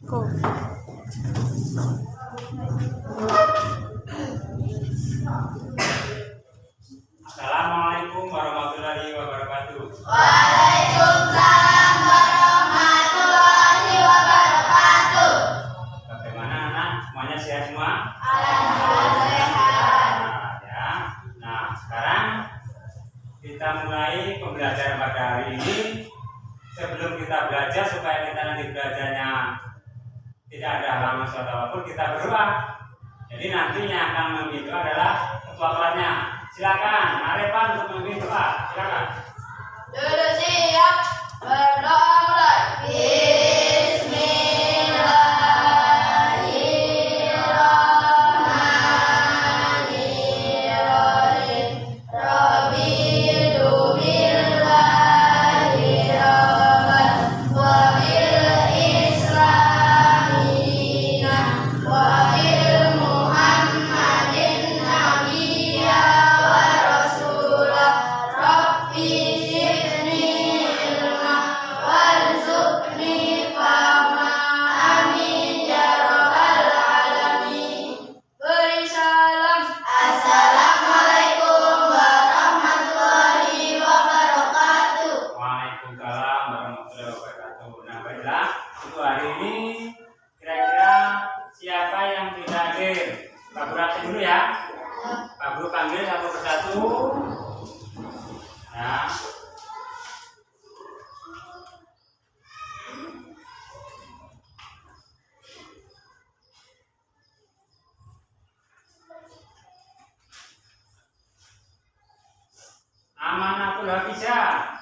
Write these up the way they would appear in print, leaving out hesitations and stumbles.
Go. Assalamualaikum warahmatullahi wabarakatuh. Waalaikumsalam warahmatullahi wabarakatuh. Bagaimana anak? Semuanya sehat semua? Alhamdulillah sehat. Nah, sekarang kita mulai pembelajaran pada hari ini. Sebelum kita belajar, supaya kita nanti belajarnya tidak ada halangan suatu apapun, kita berdoa. Jadi nanti yang akan memimpin doa adalah ketua kelasnya. Silakan, Arifan untuk memimpin doa. Silakan. Duduk siap, berdoa mulai. Bismillahirrahmanirrahim. Raditu billahi rabban wa bil islami dinan wa bil muhammadin nabiyya wa rasulah. Rabbi zidni ilma warzuqni fahma. Amin ya rabbal alamin. Beri salam. Assalamualaikum warahmatullahi wabarakatuh. Waalaikumsalam warahmatullahi wabarakatuh. Nah, baiklah, untuk hari ini kira-kira siapa yang tidak hadir? Pak Guru absen dulu ya. Pak Guru panggil satu persatu. Nah, Amanatul Hafizah,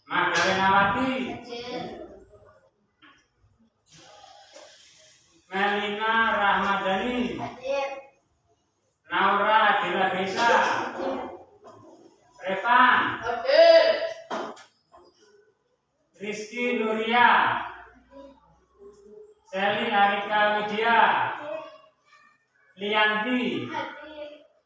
Magdalenawati, Melina Rahmadani, Naura Adila Gesa, Revan, Rizky Nuria, Seli Arika Widya, Lianti.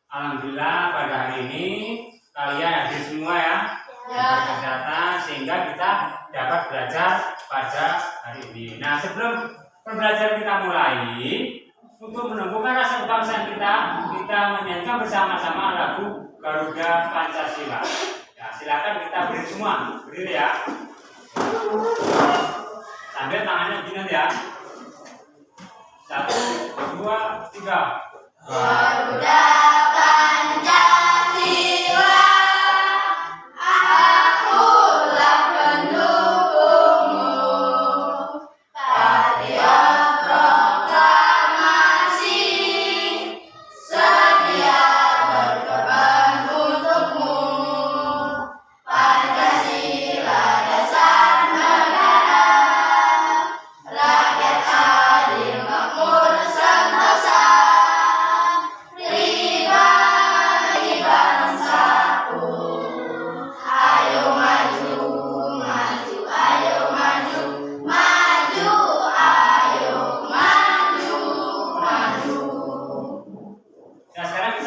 Alhamdulillah pada hari ini kalian hadir semua ya, kesehatan, sehingga kita dapat belajar pada hari ini. Nah, sebelum pembelajaran kita mulai, untuk menumbuhkan rasa kebangsaan kita menyanyikan bersama-sama lagu Garuda Pancasila. Ya, silakan kita berdiri semua, berdiri ya. Sambil tangannya gini ya. 1, 2, 3. Garuda Pancasila, akulah pendukungmu. Patriot proklamasi, sedia berkorban untukmu. Pancasila dasar negara, rakyat adil makmur sentosa. Pribadi bangsaku, ayo maju, maju, ayo maju, maju, ayo maju, maju. Nah, sekarang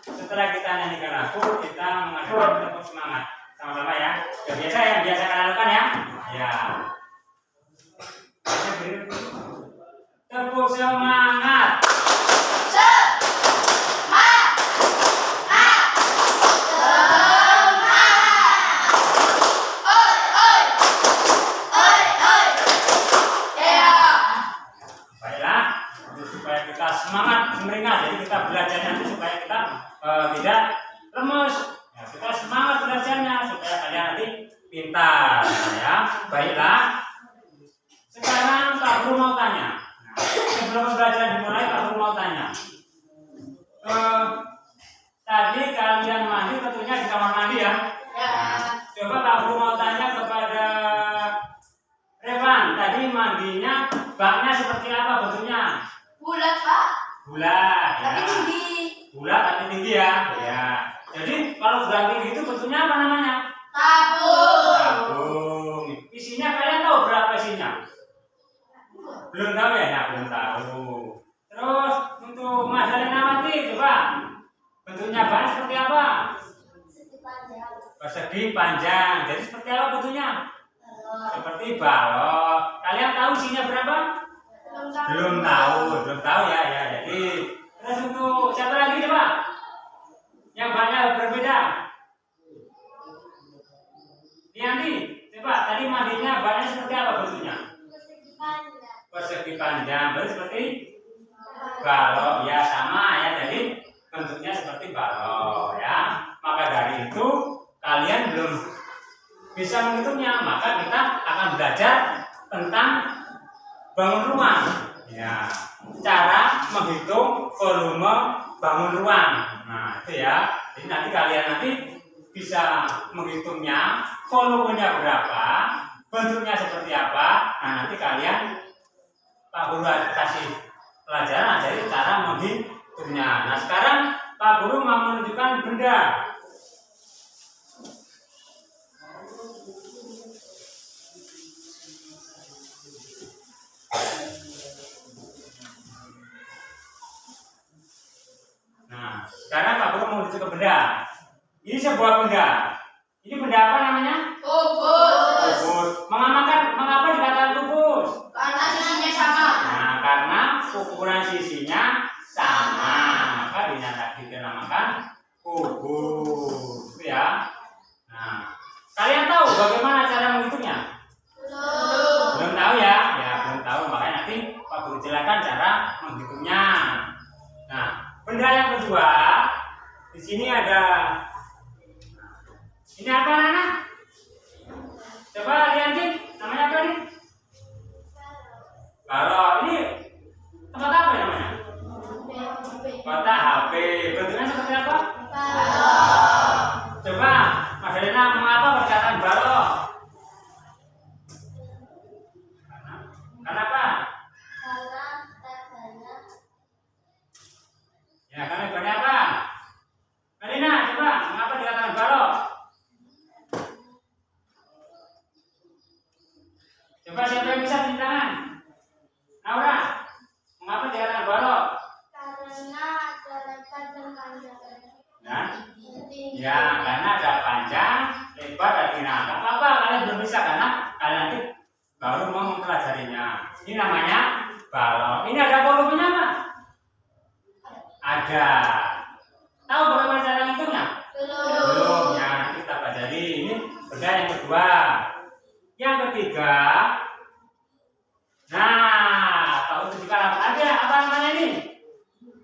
setelah kita nyanyikan lagu, kita mengadakan tepuk semangat sama-sama ya. Yang biasa yang biasa kalian lakukan ya. Ya. Tepuk semangat. Baiklah, supaya kita semangat semeringah, jadi kita belajarnya itu supaya kita tidak lemes. Ya, kita semangat belajarnya supaya kalian nanti pintar. Ya, baiklah. Sekarang Pak Guru mau tanya. Nah, sebelum belajar dimulai, Pak Guru mau tanya. Tadi kalian mandi tentunya di kamar mandi ya. Coba Pak Guru mau tanya kepada Revan, tadi mandinya baknya seperti apa bentuknya? Bulat, Pak. Bulat. Tapi Ya. tinggi. Bulat tapi tinggi ya. Ya. Jadi kalau bulat tinggi itu bentuknya apa namanya? Tabung. Tabung. Isinya kalian tahu berapa isinya? Belum tahu ya? Nah, belum tahu. Terus untuk Magdalenawati coba bentuknya baknya seperti apa? Persegi panjang. Jadi seperti apa bentuknya? seperti balok. Kalian tahu isinya berapa? Belum tahu ya. Jadi terus untuk siapa lagi coba? Yang banyak berbeda. Yanti, coba tadi mandinya banyak seperti apa bentuknya? Persegi panjang, berarti seperti balok ya, sama ya. Jadi bentuknya seperti balok ya. Maka dari itu kalian belum bisa menghitungnya, maka kita akan belajar tentang bangun ruang ya, cara menghitung volume bangun ruang. Nah itu ya, jadi nanti kalian bisa menghitungnya, volumenya berapa, bentuknya seperti apa. Nah nanti kalian, Pak Guru kasih pelajaran jadi cara menghitungnya. Nah sekarang Pak Guru mau menunjukkan benda. Nah, sekarang Pak Guru menuju ke benda. Ini sebuah benda. Ini benda apa namanya? Kubus. Mengapa dikatakan kubus? Karena sisinya sama. Nah, karena ukuran sisinya sama, maka dinamakan kubus. Itu ya. Nah, kalian tahu bagaimana cara menghitungnya? Belum tahu ya? Ya, belum tahu. Makanya nanti Pak Guru jelaskan cara menghitungnya. Nah, benda yang kedua, di sini ada. Ini apa, Nana? Coba lihat nih, namanya apa nih? Balok. Ini tempat apa ya namanya? Kotak HP. Bentuknya seperti apa? Coba, Mas Elena, mengapa berkatakan balok? Kenapa? Ya, karena banyak apa? Elena, coba, mengapa dikatakan balok? Coba siapa yang bisa tunjuk tangan? Naura, mengapa dikatakan balok? Karena ada lebar dan panjang. Ya, karena ada panjang, lebar, dan tinggi. Gak apa-apa, kalian belum bisa karena kalian nanti baru mau mempelajarinya. Ini namanya balok. Ini ada volumenya nggak? Ada. Tahu bagaimana cara ngitungnya? Belum. Ya, nanti kita pelajari. Ini benda yang kedua. Yang ketiga, nah, tahu ketika ada apa namanya ini?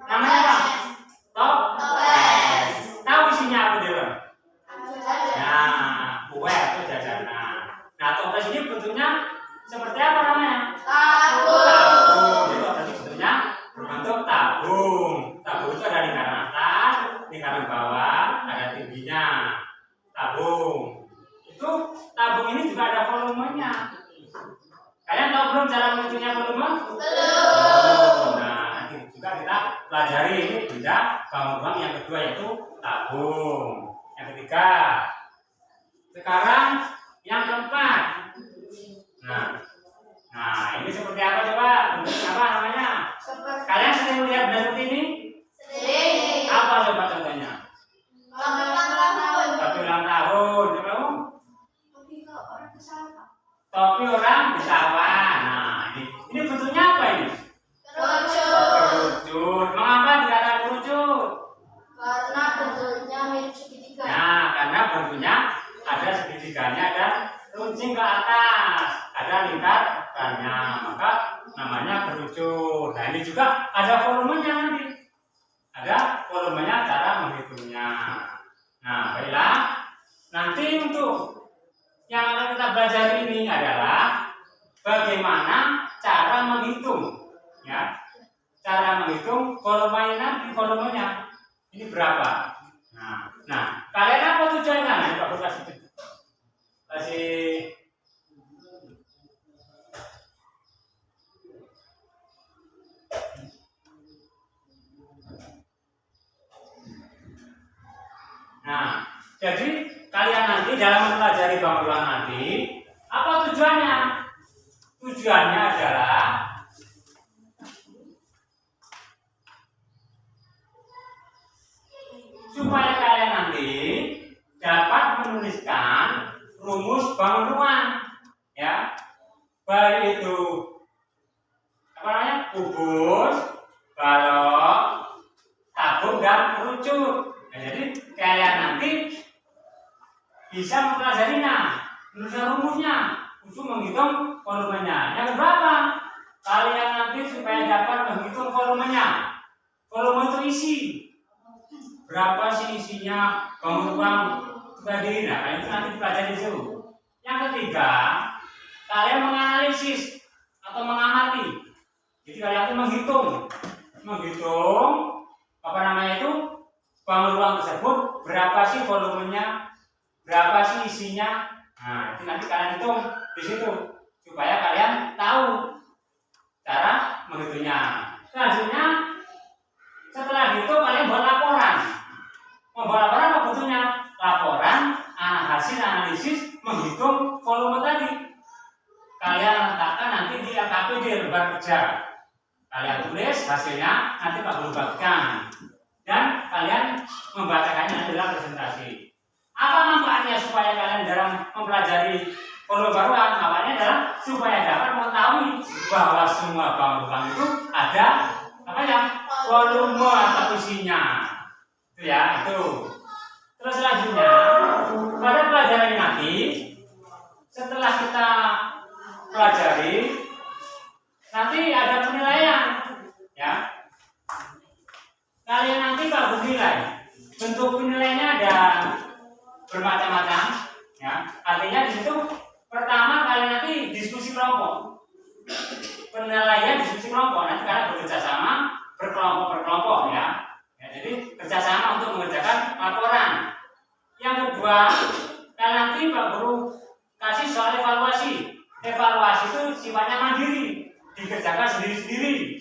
Namanya apa? Toples. Tahu isinya apa dia? Nah, kue atau jajanan. Nah, toples ini bentuknya seperti apa namanya? Tabung. Itu tadi bentuknya berbentuk tabung. Tabung itu ada lingkaran atas, lingkaran bawah, ada tingginya. Tabung. Itu tabung ini juga ada volumenya. Kalian tahu belum cara menghitungnya volume? Belum. Nah, nanti juga kita pelajari ini benda bangun ruang yang kedua yaitu tabung. Yang ketiga. Sekarang yang keempat. Nah, ini seperti apa coba? Bentuknya apa namanya? Kalian sering melihat benda seperti ini? Sering. Apa coba contohnya? Topi ulang tahun, coba. Topi orang pesawat. Nah, ini bentuknya apa ini? Kerucut. Mengapa dikatakan kerucut? Karena bentuknya mirip segitiga. Nah, karena bentuknya ada segitiganya dan runcing ke atas, ada lingkarannya, maka namanya kerucut. Nah, ini juga ada volumenya nanti. Ada volumenya, cara menghitungnya. Nah, baiklah. Nanti untuk yang akan kita belajar ini adalah bagaimana cara menghitung, ya, cara menghitung volumenya ini berapa. Nah, kalian apa tujuannya? Nah, Pak Guru kasih. Nah, jadi kalian nanti dalam mempelajari bangun ruang nanti, apa tujuannya? Tujuannya adalah supaya kalian nanti dapat menuliskan rumus bangun ruang. ya, baik itu apa namanya kubus, balok, tabung dan kerucut. Nah, jadi kalian nanti bisa mempelajarinya, menuliskan rumusnya, untuk menghitung volumenya. Yang berapa? Kalian nanti supaya dapat menghitung volumenya. Volume itu isi. Berapa sih isinya bangun tadi? Nah, kalian itu nanti dipelajari dulu. Yang ketiga, kalian menganalisis atau mengamati. Jadi kalian itu menghitung apa namanya itu bangun ruang tersebut, berapa sih volumenya, berapa sih isinya. Nah, itu nanti kalian hitung di situ supaya kalian tahu cara menghitungnya. Selanjutnya, setelah itu kalian buat laporan. Membuat laporan apa bentuknya? Laporan hasil analisis menghitung volume tadi. Kalian letakkan nanti di LKP di lembar kerja. Kalian tulis hasilnya, nanti Pak Guru bagikan. Dan kalian membacakannya dalam presentasi. Apa manfaatnya supaya kalian dalam mempelajari volume baruan? Manfaatnya adalah supaya dapat mengetahui bahwa semua bangun itu ada apa ya? Volume atau isinya. Itu ya, itu. Terus selanjutnya pada pelajaran nanti setelah kita pelajari nanti ada penilaian ya. Kalian nanti kalau menilai, bentuk penilaiannya ada bermacam-macam ya. Artinya di situ pertama kalian nanti diskusi kelompok. Penilaian diskusi kelompok, nanti kalian bekerja sama berkelompok ya. Jadi kerjasama untuk mengerjakan laporan. Yang kedua, kalian nanti Pak Guru kasih soal evaluasi. Evaluasi itu sifatnya mandiri, dikerjakan sendiri-sendiri.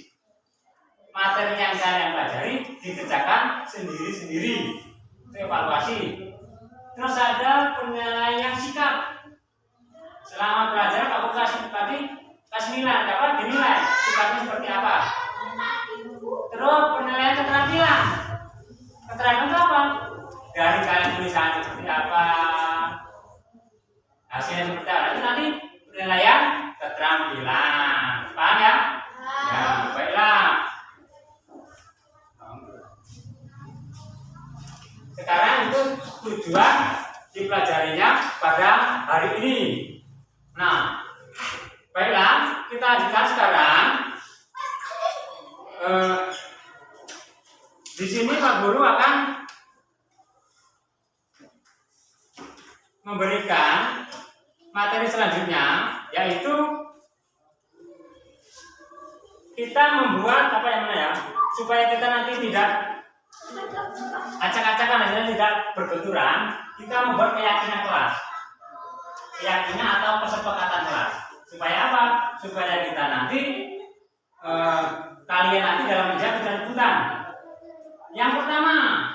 Materi yang kalian pelajari dikerjakan sendiri-sendiri. Itu evaluasi. Terus ada penilaian sikap. Selama pelajaran Pak Guru kasih nilai, dapat dinilai sikapnya seperti apa. Terus penilaian keterampilan. Keterampilan itu apa? Dari kalian tulisan seperti apa, hasilnya seperti apa. Itu nanti penilaian keterampilan. Paham ya? Ya, baiklah. Sekarang itu tujuan dipelajarinya pada hari ini. Nah, baiklah, kita lanjutkan sekarang. Di sini Pak Guru akan memberikan materi selanjutnya, yaitu kita membuat apa yang mana ya, supaya kita nanti tidak acak-acakan, hasilnya tidak berbenturan. Kita membuat keyakinan kelas, keyakinan atau kesepakatan kelas. Supaya apa? Supaya kita nanti kalian nanti dalam menjawab kebutuhan. Yang pertama,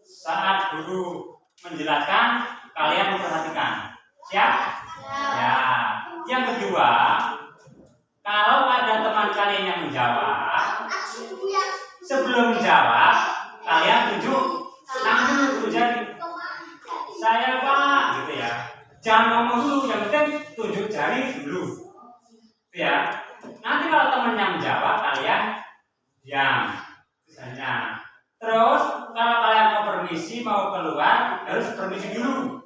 saat guru menjelaskan, kalian memperhatikan. Siap? Ya. Yang kedua, kalau ada teman kalian yang menjawab, sebelum menjawab, kalian tunjuk tangan dulu jari. Saya Pak, gitu ya. Jangan ngomong dulu, yang penting tunjuk jari dulu. Ya. Nanti kalau temannya menjawab, kalian diam. Misalnya. Terus kalau kalian mau permisi, mau keluar, harus permisi dulu.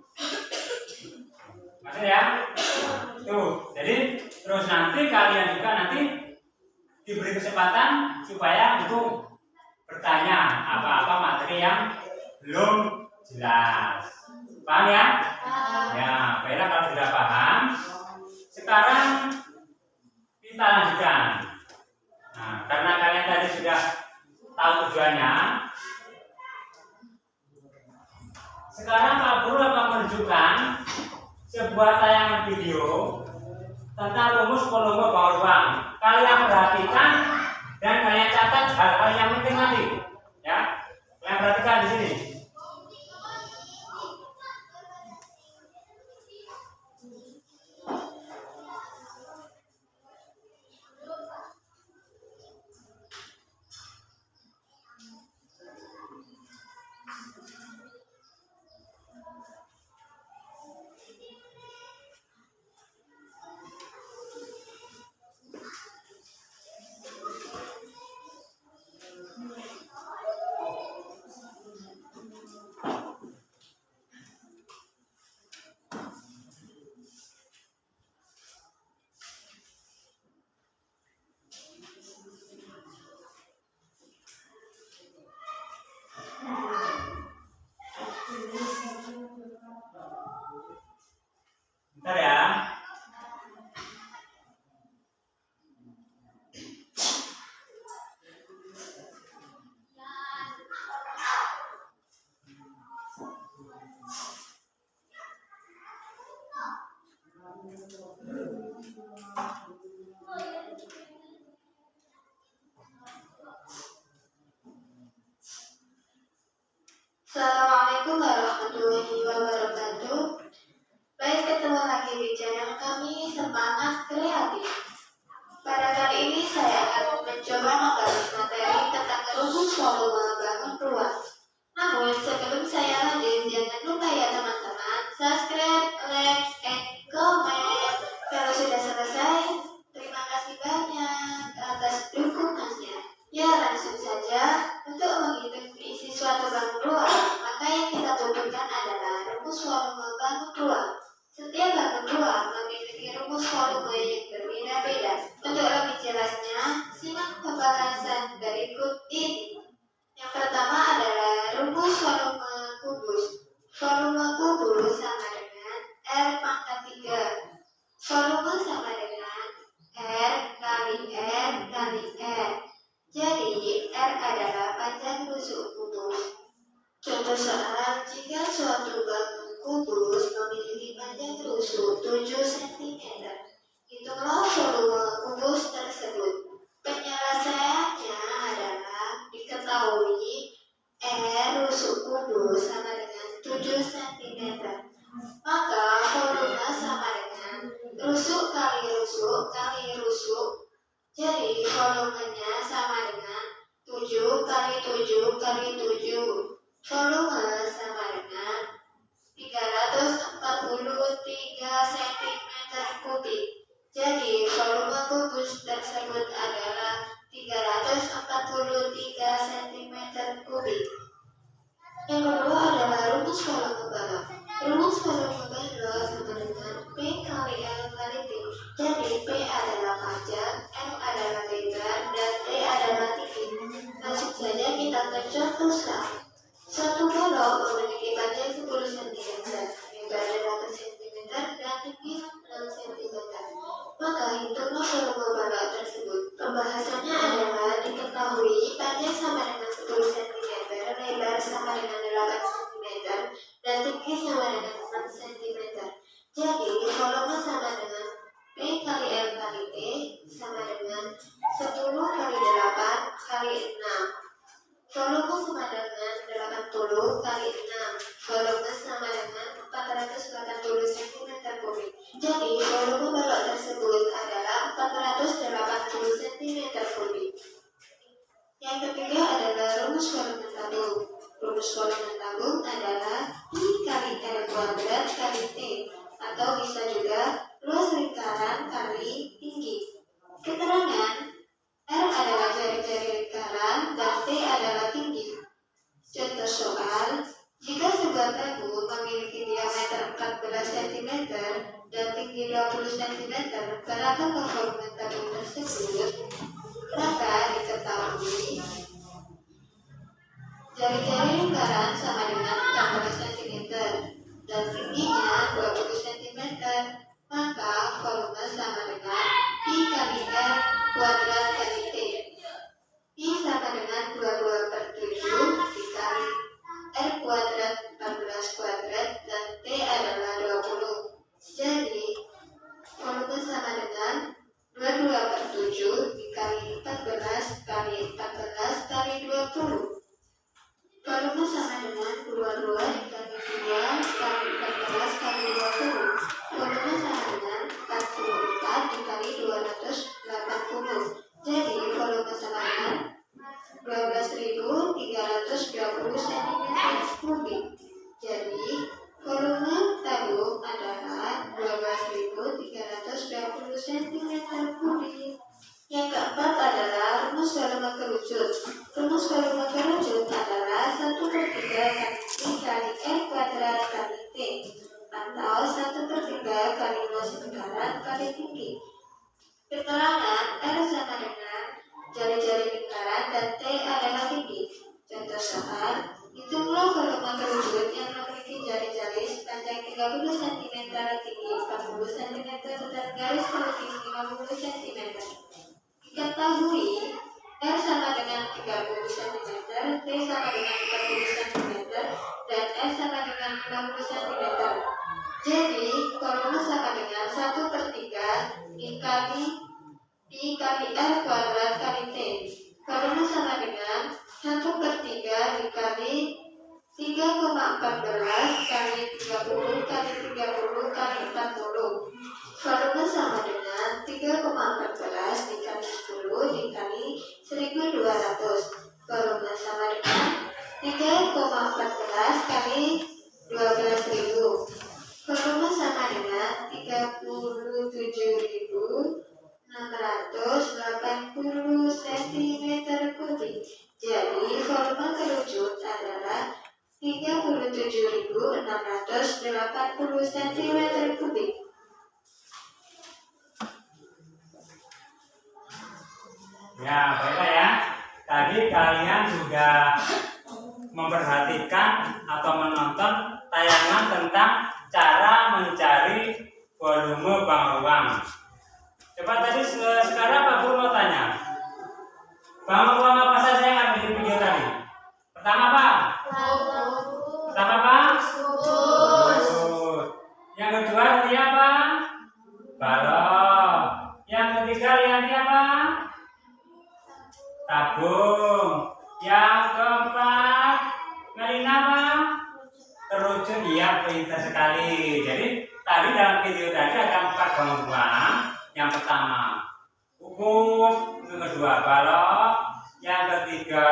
Maksudnya ya? Tuh, jadi terus nanti kalian juga nanti diberi kesempatan supaya untuk bertanya apa-apa materi yang belum jelas. Paham ya? Ya, baiklah kalau sudah paham. Sekarang kita lanjutkan. Nah, karena kalian tadi sudah tahu tujuannya, sekarang Pak Guru akan menunjukkan sebuah tayangan video tentang rumus volume bawah ruang. Kalian perhatikan dan kalian catat hal-hal yang penting nanti, ya. Kalian perhatikan di sini. 7 cm. Hitunglah volume kubus tersebut. Penyelesaiannya adalah diketahui R rusuk kubus sama dengan 7 cm. Maka volume sama dengan rusuk kali rusuk kali rusuk. Jadi volumenya sama dengan 7 kali 7 kali 7. Volume sama dengan 343 cm kubik. Jadi volume kubus tersebut adalah 343 cm kubik. Yang kedua adalah rumus volume balok. Rumus volume balok sama dengan P kali L kali T. Jadi P adalah panjang, M adalah lebar, dan T adalah tinggi. Langsung saja kita ke contoh sekarang. Suatu balok memiliki panjang 10 cm, lebar 8 cm, dan tinggi 6 cm. Maka hitunglah volume balok tersebut. Pembahasannya adalah diketahui panjang sama dengan 10 cm, lebar sama dengan 8 cm, dan tinggi sama dengan 6 cm. Jadi volume sama dengan P kali L kali T sama dengan 10 kali 8 kali 6. Volume sama dengan 80 kali 6. Volume sama dengan 480 cm kubik. Jadi volume balok tersebut adalah 480 cm kubik. Yang ketiga adalah rumus volume tabung. Rumus volume tabung adalah I kali R kuadrat kali T, atau bisa juga luas lingkaran kali tinggi. Keterangan R adalah jari-jari lingkaran dan T adalah tinggi. Contoh soal, jika sebuah tabung memiliki diameter 14 cm dan tinggi 20 cm, berapakah volume tabung tersebut? Maka diketahui jari-jari lingkaran sama dengan 14 cm dan tingginya 20 cm. Maka volume sama dengan I kali R kuadrat kali T. I sama dengan 22 per 7 dikali R kuadrat 14 kuadrat, dan T adalah 20. Jadi volume sama dengan 22 per 7 dikali 14 kali 14 kali 20. Volume sama dengan 22 dikali 2 kali 14 kali 20. Volume sama dengan 44 dikali 280. Jadi volume sama dengan 12.320 cm kubik. Jadi volume tabung adalah 12.320 cm kubik. Yang keempat adalah rumus volume kerucut. Rumus volume kerucut adalah 1/3 kali I kali R kuadrat kali T, atau 1/3 kali luas lingkaran kali tinggi. Keterangan R sama dengan jari-jari lingkaran dan T adalah tinggi. Contoh soal, hitunglah volume kerucut yang memiliki jari-jari sepanjang 30 cm, tinggi 40 cm, dan garis pelukis 50 cm. Diketahui R sama dengan 30 cm, T sama dengan 40 cm, dan S sama dengan 50 cm. Jadi volume sama dengan 1/3 dikali I kali R kuadrat kali T. Volume sama dengan 1/3 dikali 3,14 kali 30 kali 30 kali 40. Volume sama dengan 3,14 dikali 10 dikali 1200. Volume sama dengan 3,14 kali 12.000. Volume sama dengan 37.680 cm kubik. Jadi volume kerucut adalah 37.680 cm kubik. Ya, baiklah ya. Tadi kalian sudah memperhatikan atau menonton tayangan tentang cara mencari volume bank ruang. Coba tadi sekarang Pak Guru mau tanya, bank ruang apa saja yang ada di video tadi? Pertama apa? Pertama apa? Yang kedua tadi apa? ketiga Lianti apa? Tabung. Yang keempat Melina apa? Terucut. Iya, pintar sekali. Jadi tadi dalam video tadi ada 4 gangguan. Yang pertama kubus, yang kedua balok, yang ketiga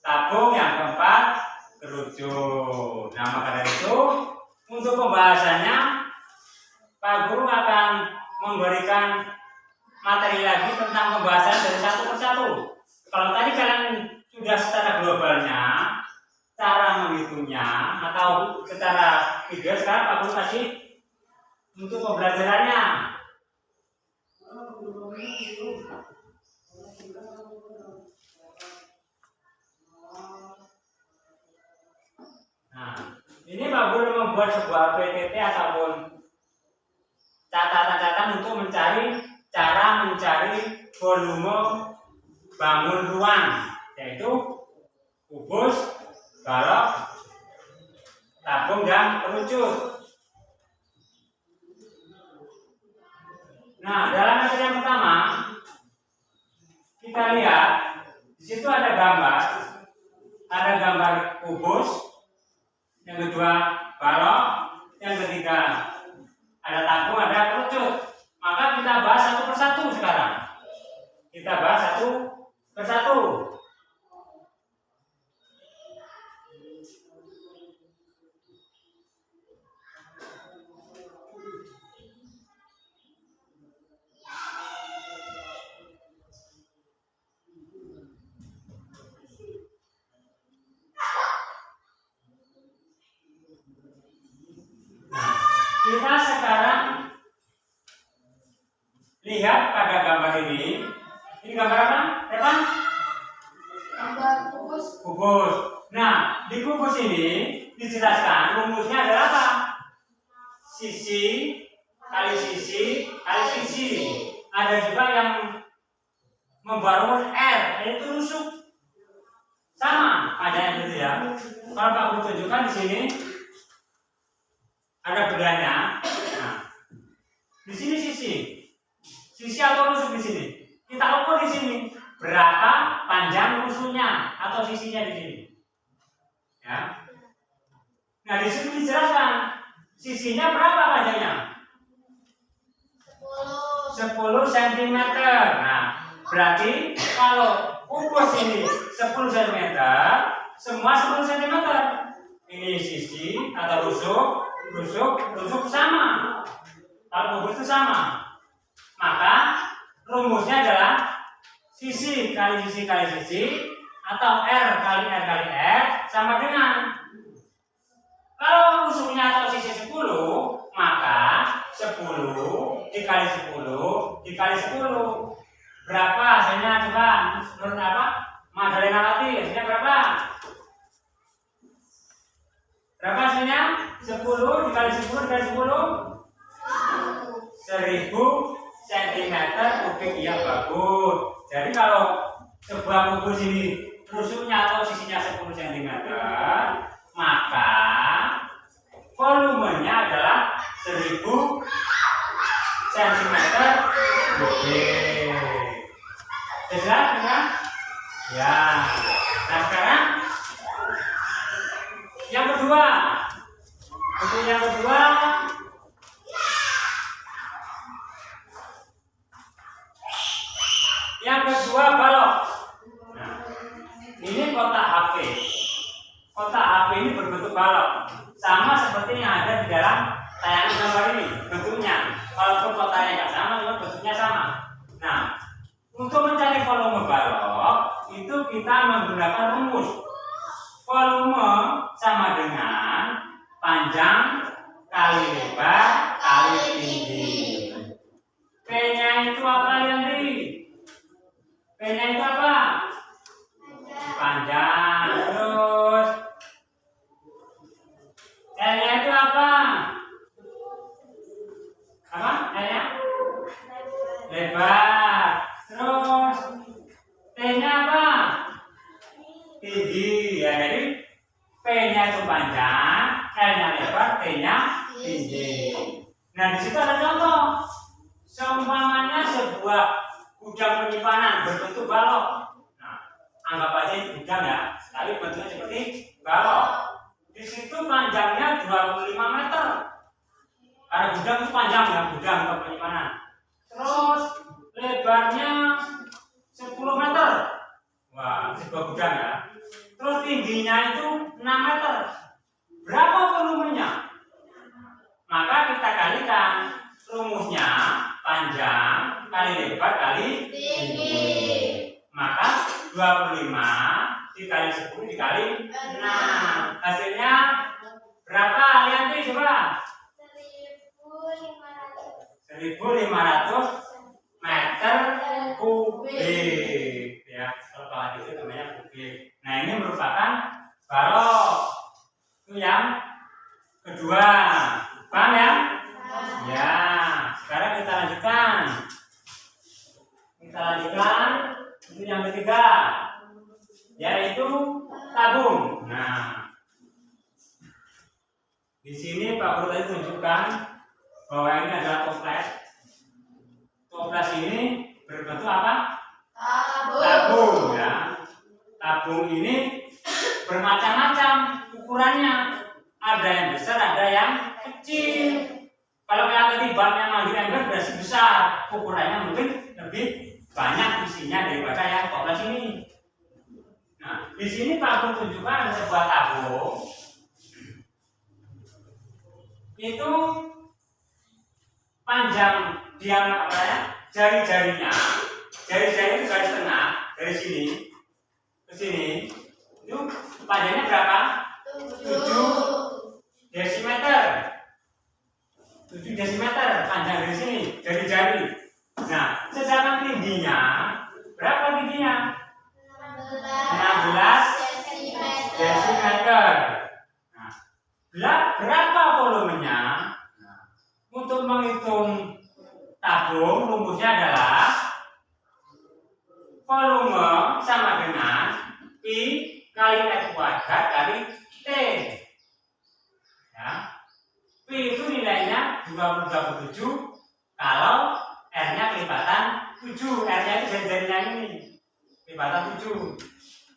tabung, yang keempat kerucut. Nah, maka dari itu untuk pembahasannya Pak Guru akan memberikan materi lagi tentang pembahasan dari satu persatu. Kalau tadi kalian sudah secara globalnya, cara menghitungnya atau secara video, sekarang Pak Guru kasih untuk pembelajarannya. Nah, ini Pak Guru membuat sebuah PPT ataupun catatan-catatan untuk cara mencari volume bangun ruang, yaitu kubus, balok, tabung, dan kerucut. Nah, dalam materi yang pertama kita lihat di situ ada gambar kubus, yang kedua balok, yang ketiga ada tabung, ada kerucut. Maka kita bahas satu persatu sekarang. Kita bahas satu persatu. Kita sekarang lihat pada gambar ini. Ini gambar apa? Apa? Gambar kubus. Kubus. Nah, di kubus ini dijelaskan rumusnya adalah apa? Sisi kali sisi kali sisi. Ada juga yang membuat rumus R, yaitu rusuk. Sama adanya gitu ya. Kalau Pak Guru tunjukkan di sini ada bedanya. Nah, di sini sisi atau rusuk di sini. Kita ukur di sini berapa panjang rusuknya atau sisinya di sini. Ya. Nah, di sini dijelaskan sisinya berapa panjangnya? 10 cm. Nah, berarti kalau kubus ini 10 cm, semua 10 cm. Ini sisi atau rusuk sama. Kalau kubus itu sama, maka rumusnya adalah sisi kali sisi kali sisi atau R kali R kali R sama dengan, kalau rusuknya atau sisi 10, maka 10 dikali 10 dikali 10. Berapa hasilnya coba? Menurut apa? Madalena Wati, hasilnya berapa? Berapa hasilnya? 10 dikali 10 dikali 10? 1000 cm3. Ya, bagus. Jadi kalau sebuah kubus ini rusuknya atau sisinya 10 cm, maka volumenya adalah 1000 cm3. Jelas kan? Ya. Nah, sekarang yang kedua. Untuk yang kedua, balok. Nah, ini kotak HP. Kotak HP ini berbentuk balok, sama seperti yang ada di dalam tayangan gambar ini bentuknya. Walaupun kotaknya nggak sama, cuma bentuknya sama. Nah, untuk mencari volume balok itu kita menggunakan rumus volume sama dengan panjang kali lebar kali tinggi. P-nya itu apa, Yanti? P-nya itu apa? Panjang. Terus L-nya itu apa? Apa? L-nya? Lebar. Terus T-nya apa? Tinggi. Ya, jadi P-nya itu panjang, L-nya lebar, T-nya tinggi. Nah, di situ ada contoh. Seumpamanya sebuah gudang penyimpanan berbentuk balok. Nah, anggap aja ini gudang ya, tapi bentuknya seperti balok. Di situ panjangnya 25 meter. Karena gudang itu panjang ya, gudang untuk penyimpanan. Terus lebarnya 10 meter. Wah, sebuah gudang ya. Terus tingginya itu 6 meter. Berapa volumenya? Maka kita kalikan. Rumusnya panjang kali lebar kali tinggi. Maka 25 dikali 10 dikali 6. Hasilnya berapa? Lihat nih coba. 1.500 meter kubik. Ya, kalau bahan itu namanya kubik. Nah, ini merupakan balok. Itu yang kedua. Paham ya? Ya, sekarang kita lanjutkan. Itu yang ketiga, yaitu tabung. Nah, di sini Pak Guru tadi tunjukkan bahwa ini adalah toples. Toples ini berbentuk apa? Tabung. Ya. Tabung ini bermacam-macam ukurannya. Ada yang besar, ada yang kecil. Kalau yang tadi baknya manggil ember berarti besar, ukurannya mungkin lebih banyak isinya daripada yang toples ini. Nah, di sini Pak Guru tunjukkan ada sebuah tabung. Itu panjang jari-jarinya. Jari-jari itu garis tengah dari sini ke sini. Itu panjangnya berapa? 7 desimeter. 7 desimeter panjang dari sini, jari-jari. Nah, sedangkan tingginya berapa tingginya? 16 desimeter. Nah, berapa volumenya? Nah, untuk menghitung tabung rumusnya adalah volume sama dengan I kali X kuadrat kali T. Ya. P itu nilainya 27 kalau R-nya kelipatan 7. R-nya itu jari-jarinya ini kelipatan 7.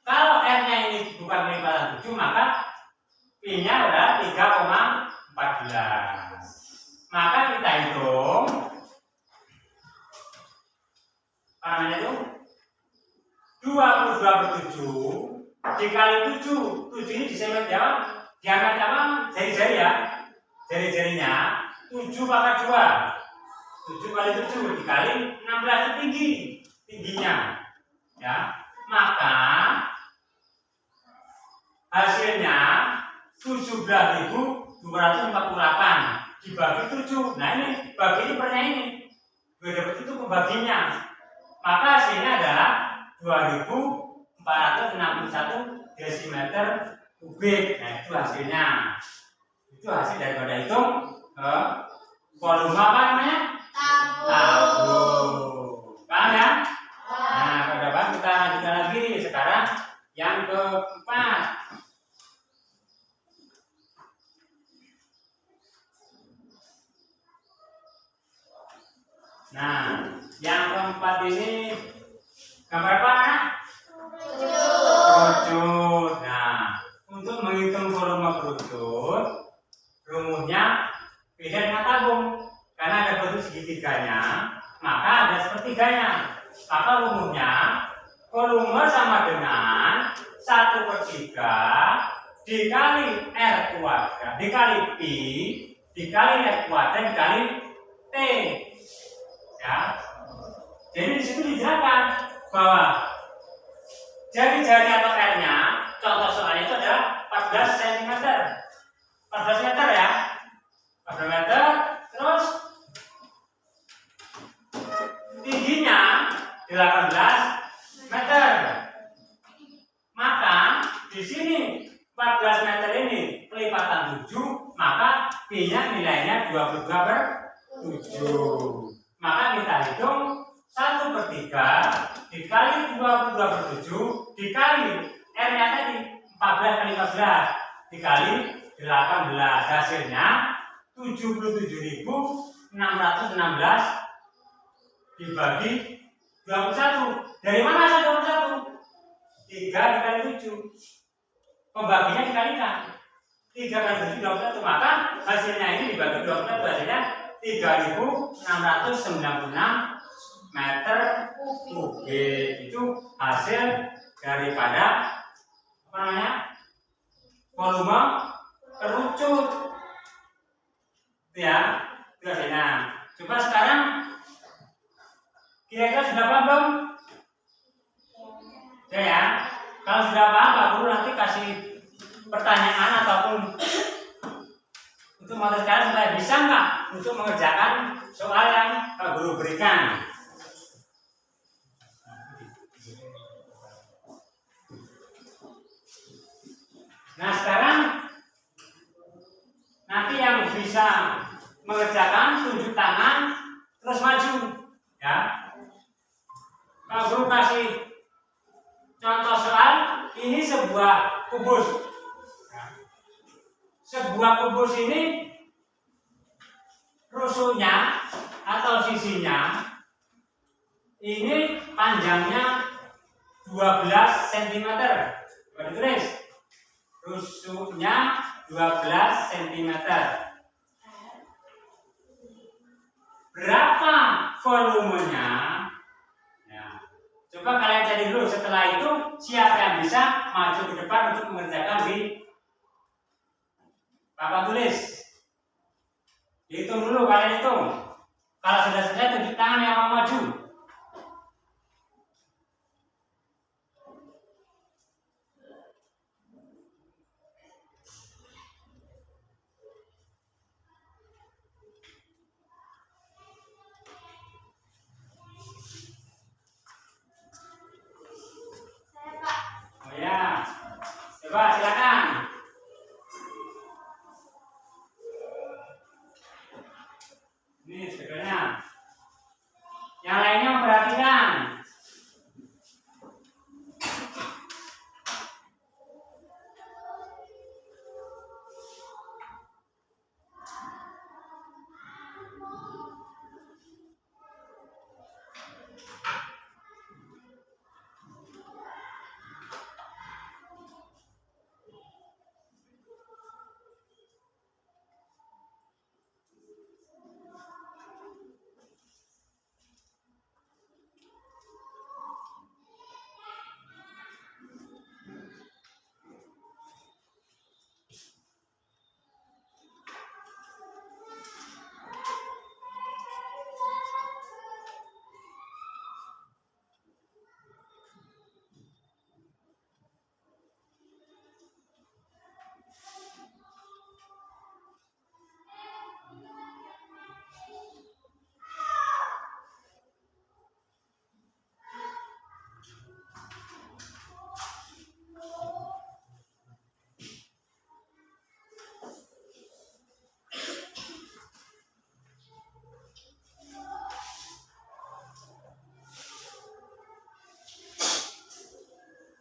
Kalau R-nya ini bukan kelipatan 7, maka P-nya adalah 3,14. Maka kita hitung apa namanya itu? 22/7 dikali 7. 7 ini disebut diameter apa? Jari-jari ya. Jari-jarinya 7 pangkat 2. 7 kali 7 dikali 16 itu tingginya. Ya. Maka hasilnya 17.248 dibagi 7. Nah, ini bagi ini pernya ini. Itu pembaginya. Maka hasilnya adalah 2.461 desimeter kubik. Nah, itu hasilnya. Itu hasil daripada hitung volume apa namanya? Tabung. Paham ya? Nah, pada depan kita lanjutkan lagi. Sekarang yang keempat. Nah, yang keempat ini gambar apa anak? Kerucut. Nah, untuk menghitung volume kerucut, rumusnya beda dengan tabung. Karena ada bentuk segitiganya, maka ada sepertiganya. Maka rumusnya volume sama dengan 1/3 dikali R kuadrat dikali Pi dikali R kuadrat dikali T. Ya. Jadi di situ dijelaskan bahwa jari-jari atau R-nya, contoh soalnya itu adalah 14 cm. 14 meter ya. 14 meter, terus tingginya 18 meter. Maka di sini 14 meter ini kelipatan 7, maka P-nya nilainya 22/7. Maka kita hitung 1/3 dikali 22/7 dikali R-nya tadi 14 kali 14 dikali 18. Hasilnya 77.616 dibagi 21. Dari mana asal 21? 3 dikali 7. Pembaginya dikalikan. 3 kali 7 21. Maka hasilnya ini dibagi 21, hasilnya 3.696 meter kubik. Itu hasil daripada apa namanya? Volume kerucut. Itu ya. Itu hasilnya. Coba sekarang kira-kira sudah paham belum? Ya. Kalau sudah paham, Pak Guru nanti kasih pertanyaan ataupun untuk materi kalian supaya bisa nggak untuk mengerjakan soal yang Pak Guru berikan. Nah sekarang nanti yang bisa mengerjakan tunjuk tangan terus maju, ya. Pak Guru kasih contoh soal. Ini sebuah kubus. Sebuah kubus ini rusuknya atau sisinya ini panjangnya 12 cm. Coba ditulis. Rusuknya 12 cm. Berapa volumenya? Coba kalian cari dulu. Setelah itu siapa yang bisa maju ke depan untuk mengerjakan di papan tulis. Hitung dulu, kalian hitung. Kalau sudah selesai tunjuk tangan yang mau maju. Coba silakan. Ini sebenarnya. Yang lainnya memperhatikan.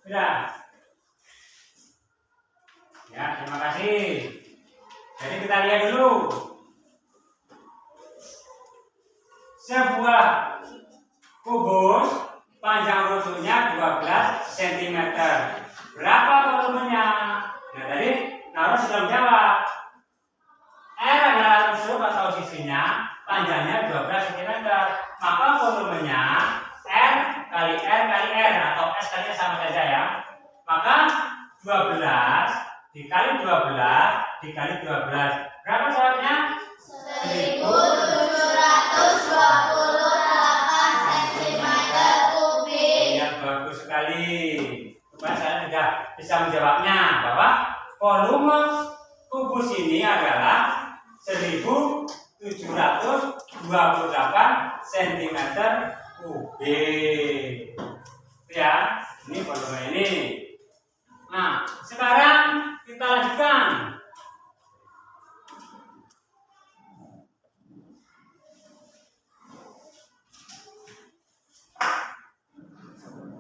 Sudah. Ya, terima kasih. Jadi kita lihat dulu. Sebuah kubus panjang rusuknya 12 cm. Berapa volumenya? Nah, tadi Naro sudah menjawab. R adalah rusuk atau sisinya, panjangnya 12 cm. Maka volumenya R kali R kali R atau S kali S sama saja ya. Maka 12 dikali 12 dikali 12. Berapa jawabnya? 1728 cm kubik. Ya, bagus sekali. Coba saya sudah bisa menjawabnya bahwa volume kubus ini adalah 1728 cm kubik. Ya, ini volume ini. Nah, sekarang kita lanjutkan.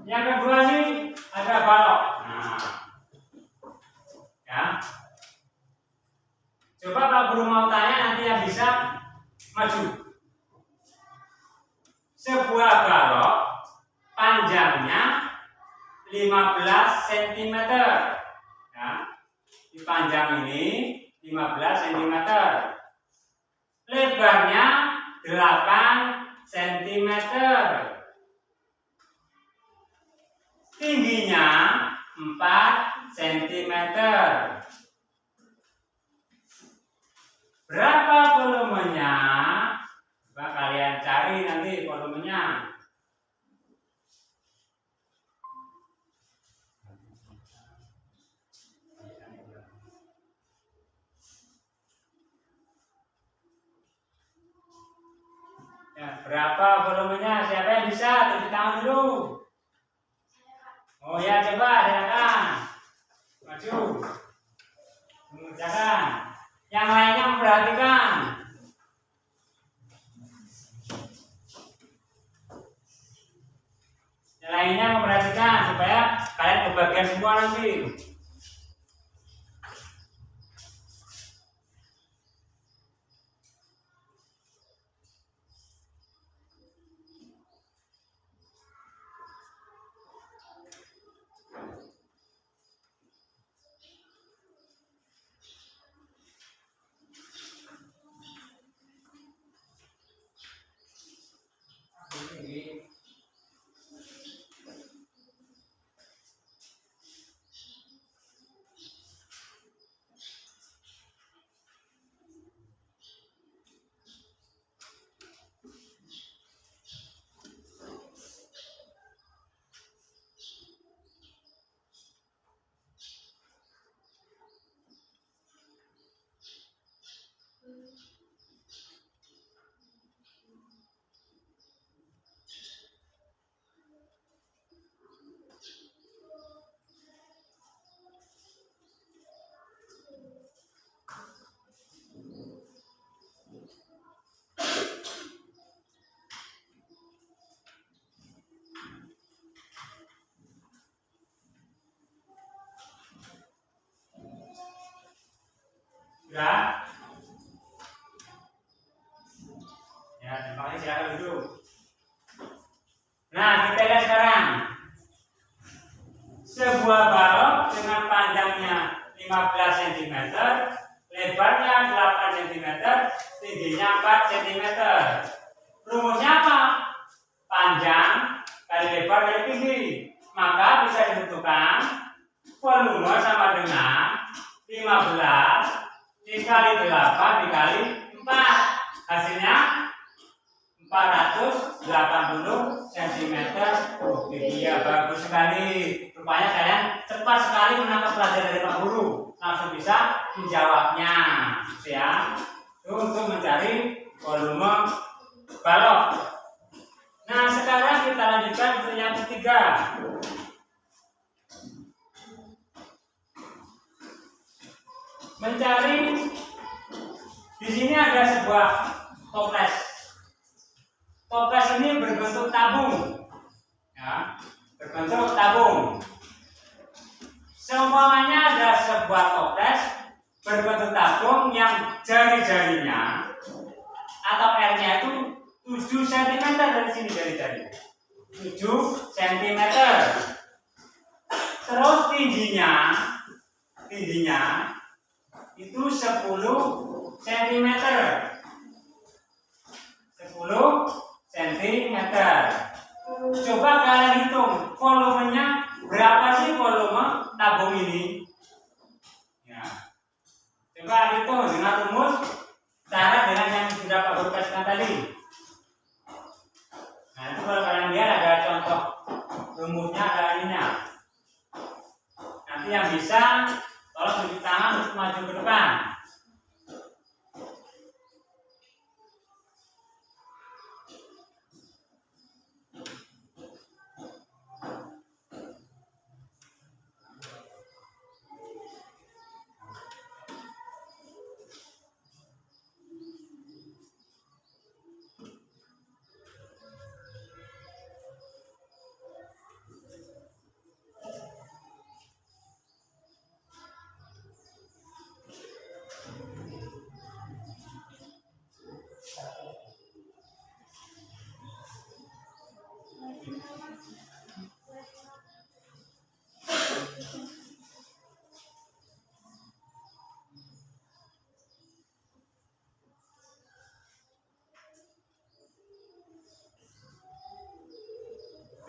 Yang kedua nih ada balok. Nah, ya. Coba Pak Guru mau tanya, nanti yang bisa maju. Sebuah sebuah balok panjangnya 15 cm. Ya. Di panjang ini 15 cm. Lebarnya 8 cm. Tingginya 4 cm. Berapa volumenya? Coba kalian cari nanti volumenya. Ya, berapa volumenya? Siapa yang bisa? Tepuk tangan dulu. Oh ya, coba silakan. Maju. Mengerjakan. Yang lainnya memperhatikan. Yang lainnya memperhatikan supaya kalian kebagian semua nanti. Ya. Ya, terima kasih, silakan duduk. Nah, kita lihat sekarang. Sebuah balok dengan panjangnya 15 cm, lebarnya 8 cm, tingginya 4 cm. Rumusnya apa? Panjang kali lebar kali tinggi. Maka bisa ditentukan volume sama dengan 15 dikali 8 dikali 4. Hasilnya 480 cm. Iya, bagus sekali. Rupanya kalian cepat sekali menangkap pelajaran dari Pak Guru. Langsung bisa menjawabnya. Ya. Untuk mencari volume balok. Nah, sekarang kita lanjutkan untuk yang ketiga. Mencari, di sini ada sebuah toples. Toples ini berbentuk tabung, ya, berbentuk tabung. Seumpamanya ada sebuah toples berbentuk tabung yang jari-jarinya atau R-nya itu 7 cm dari sini jari-jari. 7 cm. Terus tingginya itu 10 cm. 10 cm. Coba kalian hitung volumenya berapa sih volume tabung ini? Ya. Coba hitung dengan rumus cara dengan yang sudah Pak Guru kasihkan tadi. Nah, itu kalau kalian lihat ada contoh rumusnya, ada ininya. Nanti yang bisa tolong tunjuk tangan untuk maju ke depan.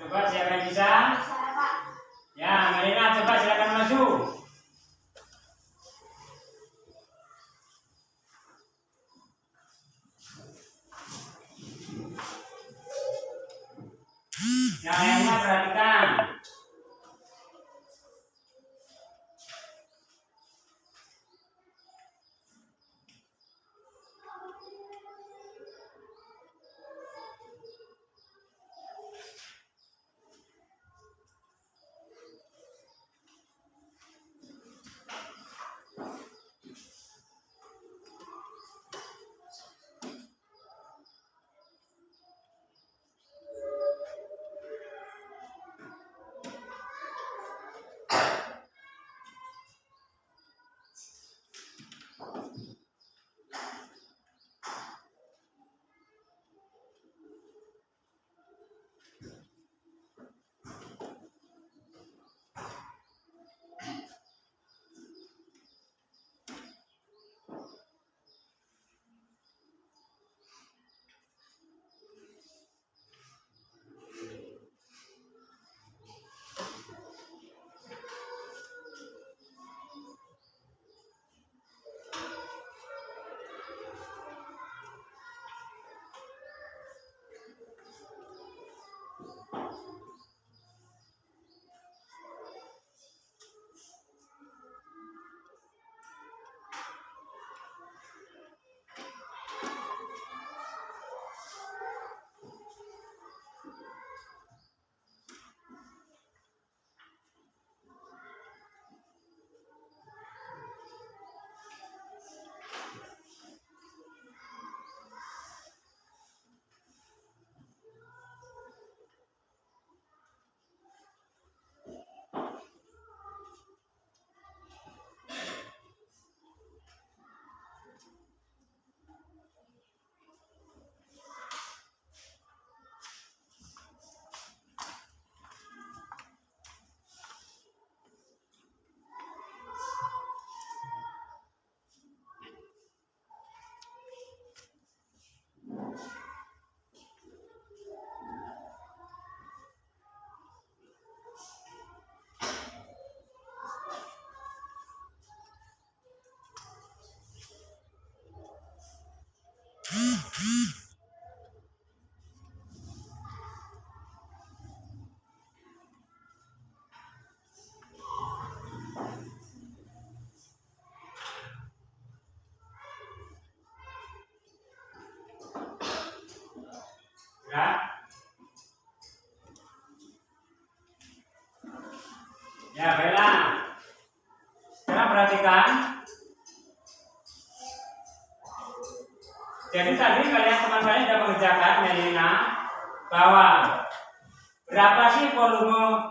Coba siapa yang bisa? Saya, Pak. Ya, Marina coba silakan maju. Yang lainnya perhatikan. Ya. Ya, baiklah. Sekarang perhatikan. Jadi tadi kalian teman-teman sudah mengerjakan Melina bahwa berapa sih volume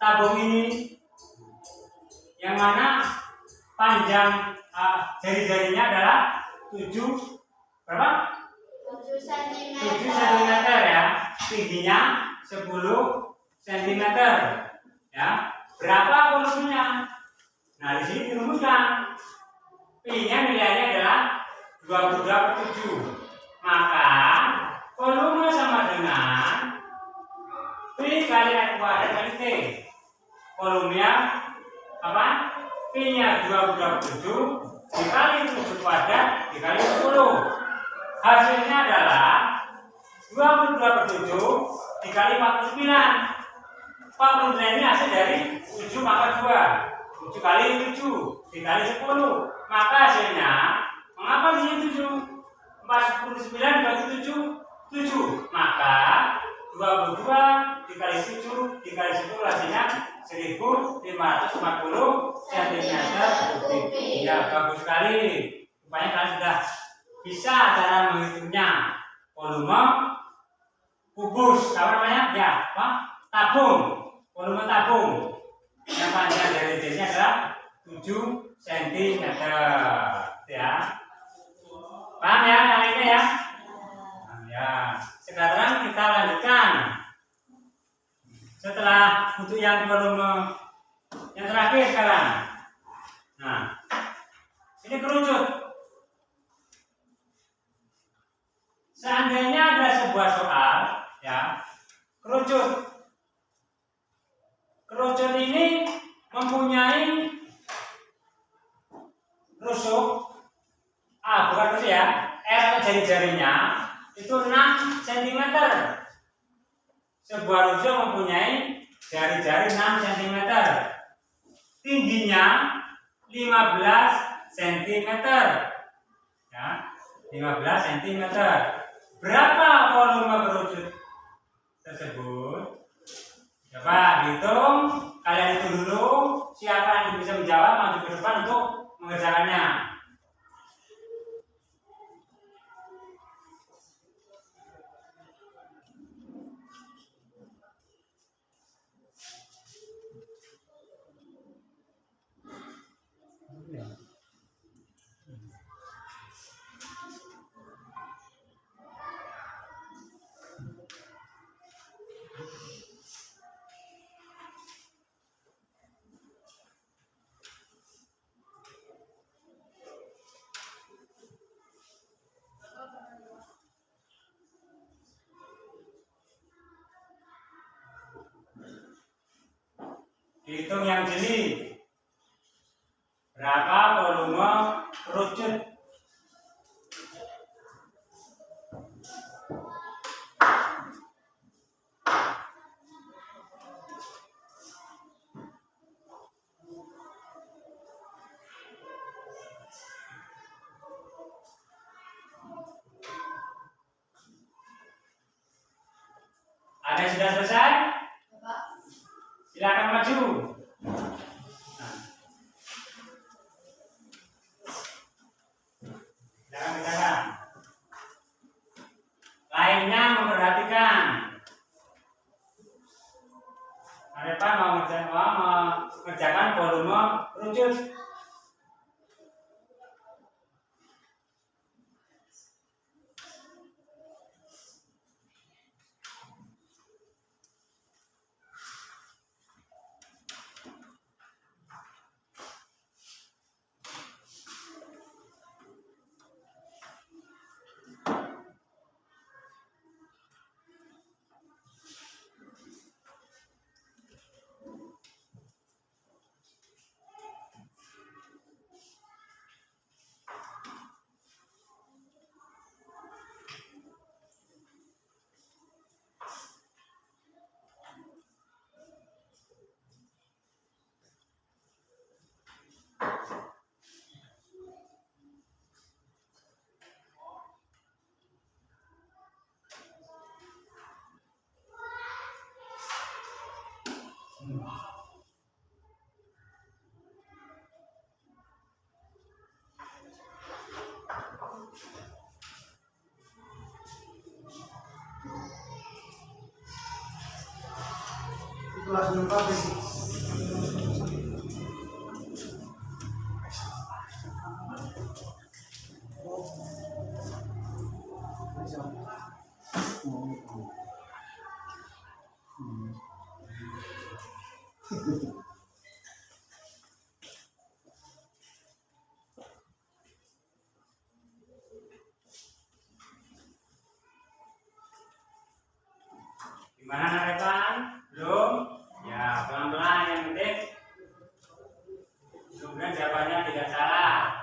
tabung ini, yang mana panjang jari-jarinya adalah 7 berapa? 7 cm. 7 cm ya, tingginya 10 cm ya. Berapa volumenya? Nah, di sini dirumuskan. P-nya nilainya adalah 22/7. Maka volume sama dengan P kali R kuadrat kali T. Volumenya apa? P-nya 22/7 dikali 7 kuadrat dikali 10. Hasilnya adalah 22/7 dikali 49. 49 ini hasil dari 7 maka 2. 7 kali 7 dikali 10. Maka hasilnya, mengapa di sini 7? 49 dibagi 7, 7. Maka 22 dikali 7 dikali 10 hasilnya 1540 cm3. Ya, bagus sekali. Rupanya kalian sudah bisa cara menghitungnya. Volume kubus, apa namanya? Ya, apa? Tabung. Volume tabung. Yang panjang dari jarinya adalah 7 cm. Ya. Paham ya, yang ini ya? Ya. Setelah untuk yang volume yang terakhir sekarang. Nah, ini kerucut. Seandainya ada sebuah soal, ya, kerucut. Kerucut ini mempunyai rusuk, bukan rusuk ya, R atau jari-jarinya itu 6 cm. Sebuah rusuk mempunyai jari-jari 6 cm. Tingginya 15 cm. Ya, 15 cm. Berapa volume kerucut tersebut? Coba hitung, kalian hitung dulu. Siapa yang bisa menjawab maju ke depan untuk mengerjakannya. Hitung yang jeli. Berapa volume kerucut? Ada yang sudah selesai? Silakan maju. Silakan. Lainnya memperhatikan. Mereka mau mengerjakan volume kerucut. Kelas 4 Gimana Narepan? Belum? Ya, pelan-pelan yang penting. Kemudian jawabannya tidak salah.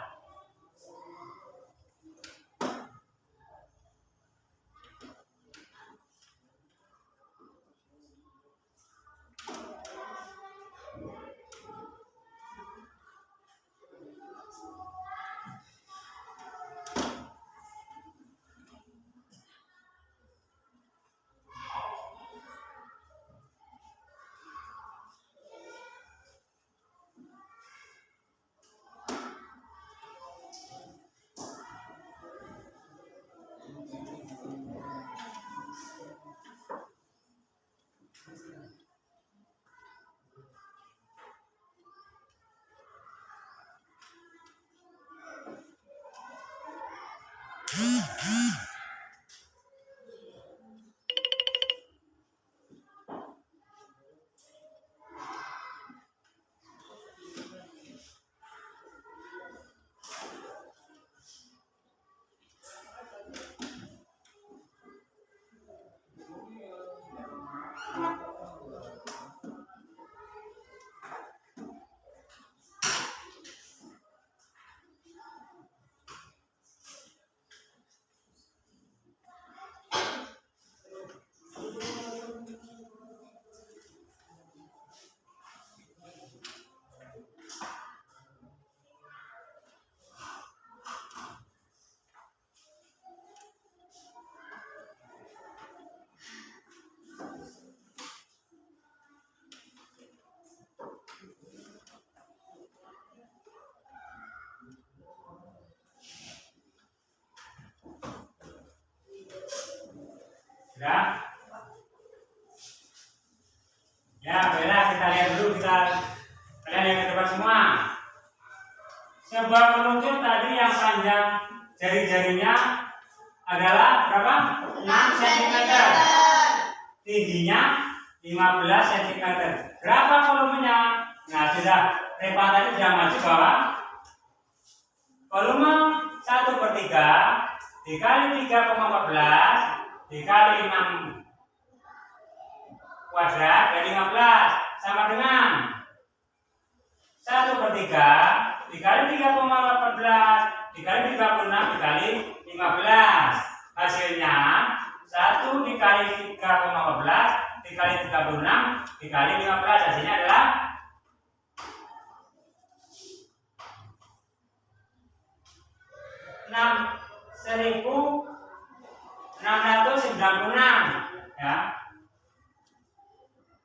Sudah? Ya, baiklah kita lihat dulu kalian yang ke depan semua. Sebuah kerucut tadi yang panjang jari-jarinya adalah berapa? 6 cm. Tingginya 15 cm. Berapa volumenya? Nah, sudah Repa tadi sudah maju bahwa volume 1/3 dikali 3,14 dikali 6 kuadrat dari 15 sama dengan 1/3 dikali 3,14 dikali 36 dikali 15. Hasilnya 1 dikali 3,14 dikali 36 dikali 15. Hasilnya adalah 6.696 ya.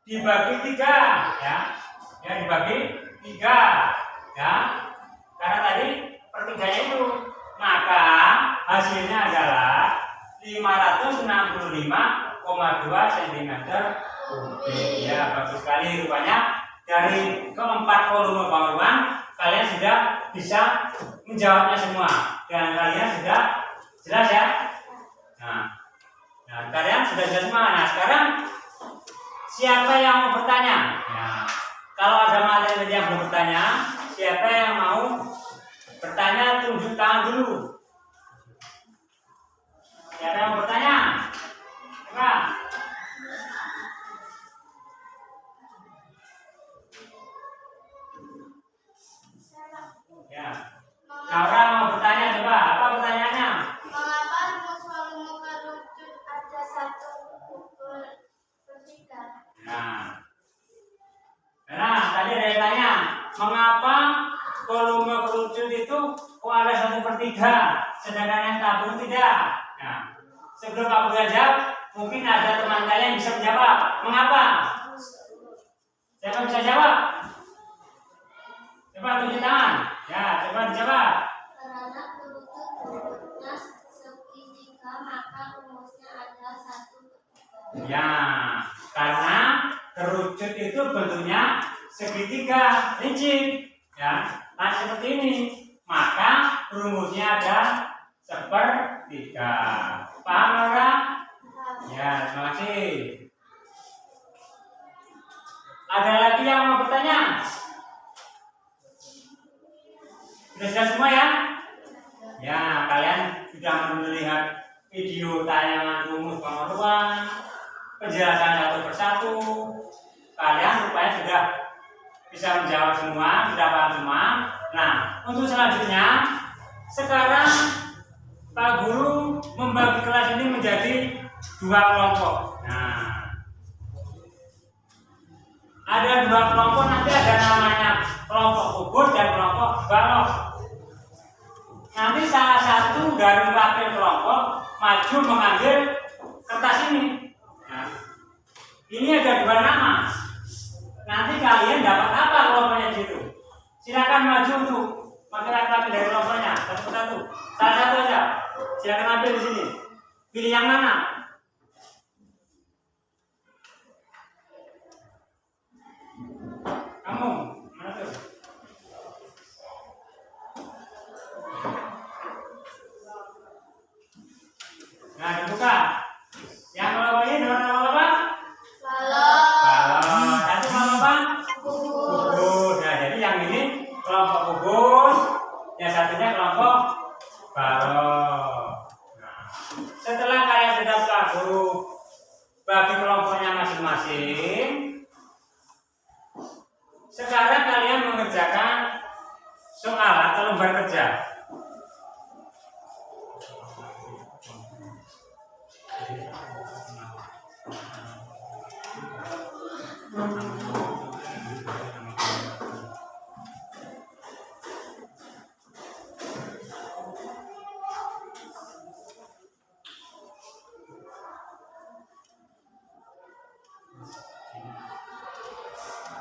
Dibagi 3 ya. Ya, dibagi 3 ya. Karena tadi pertiganya itu, maka hasilnya adalah 565,2 cm kubik. Ya, bagus sekali rupanya. Dari keempat volume bangunan kalian sudah bisa menjawabnya semua dan kalian sudah jelas ya. Nah kalian sudah jelas semua. Nah, sekarang siapa yang mau bertanya? Nah, kalau ada materi yang mau bertanya, siapa yang mau bertanya tunjuk tangan dulu. Siapa yang mau bertanya? Coba. Ya. Laura mau bertanya, coba. Apa pertanyaannya? Mengapa rumus volume kerucut ada 1/3? Nah, tadi ada yang tanya, mengapa volume kerucut itu kok ada 1/3, sedangkan yang tabung tidak? Nah, sebelum Pak Buya jawab, mungkin ada teman kalian yang bisa menjawab. Mengapa? Siapa bisa jawab? Coba tunjuk tangan. Ya, coba dijawab. Karena kerucut bentuknya segitiga, maka rumusnya ada 1/3. Ya, karena kerucut itu bentuknya segitiga licin, ya, nah seperti ini, maka rumusnya ada 1/3. Paham, Laura? Ya, terima kasih. Ada lagi yang mau bertanya? Sudah semua ya? Ya, kalian sudah melihat video tayangan rumus pengeluaran, penjelasan satu persatu. Kalian rupanya sudah bisa menjawab semua, sudah paham semua. Nah, untuk selanjutnya, sekarang Pak Guru membagi kelas ini menjadi 2 kelompok. Nah, ada 2 kelompok, nanti ada namanya kelompok kubur dan kelompok balok. Nanti salah satu dari wakil kelompok maju mengambil kertas ini. Nah, ini ada 2 nama. Nanti kalian dapat apa kelompoknya di situ? Silakan maju untuk wakil-wakil dari kelompoknya satu-satu. Salah satu aja. Silakan ambil di sini. Pilih yang mana? Kamu mana tuh? Nah, dibuka. Yang kelompok ini dengan nama apa? Balok. Satu kelompok apa? Kubus. Nah, jadi yang ini kelompok kubus, yang satunya kelompok balok. Nah, setelah kalian sudah tahu bagi kelompoknya masing-masing, sekarang kalian mengerjakan soal atau lembar kerja.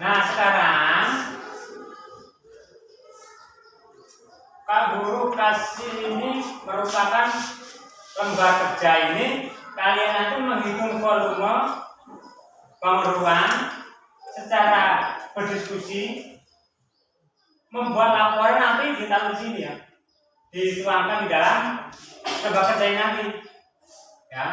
Nah, sekarang Pak Guru kasih ini merupakan lembar lembar kerja ini kalian nanti menghitung volume penguruan secara berdiskusi, membuat laporan nanti ditaruh di sini ya, dituangkan di dalam lembar kerja ini nanti ya.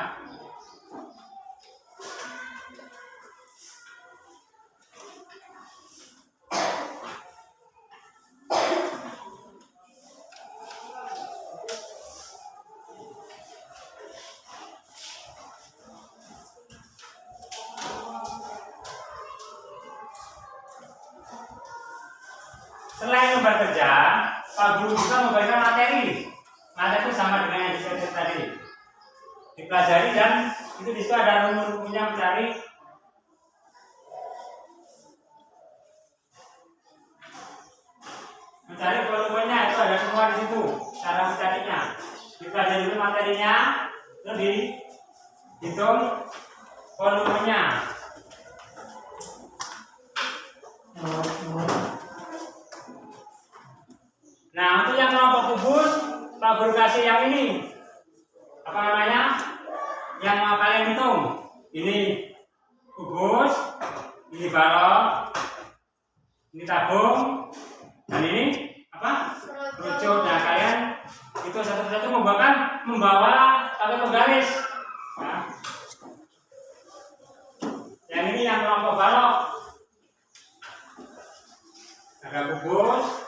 Selain lembar kerja, Pak Guru juga memberikan materi. Materi itu sama dengan yang disebut tadi. Dipelajari dan itu di situ ada rumus-rumusnya mencari volumenya, itu ada semua di situ. Cara mencarinya. Dipelajari dulu materinya, terus dihitung volumenya. Nah, untuk yang kelompok kubus, Pak Guru kasih yang ini. Apa namanya? Yang mau kalian hitung. Ini kubus, ini balok, ini tabung, dan ini apa? Kerucut. Nah, kalian itu satu-satu membawa tabel penggaris. Nah, yang ini yang kelompok balok. Ada kubus,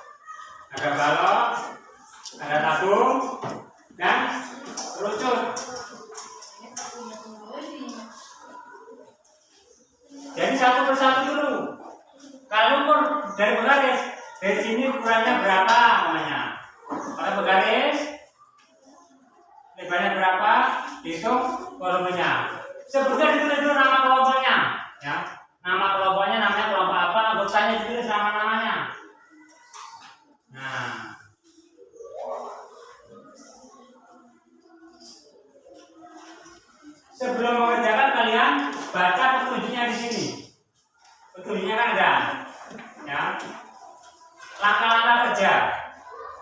ada balok, ada tabung, dan kerucut. Jadi satu persatu dulu. Kalau ukur dari penggaris, dari sini ukurannya berapa namanya? Pada penggaris, lebarnya berapa? Hitung volumenya. Sebutkan ditulis dulu nama kelompoknya, ya. Nama kelompoknya namanya kelompok apa? Anggotanya ditulis nama-namanya. Nah, sebelum mengerjakan kalian baca petunjuknya di sini. Petunjuknya kan ada, ya. Langkah-langkah kerja.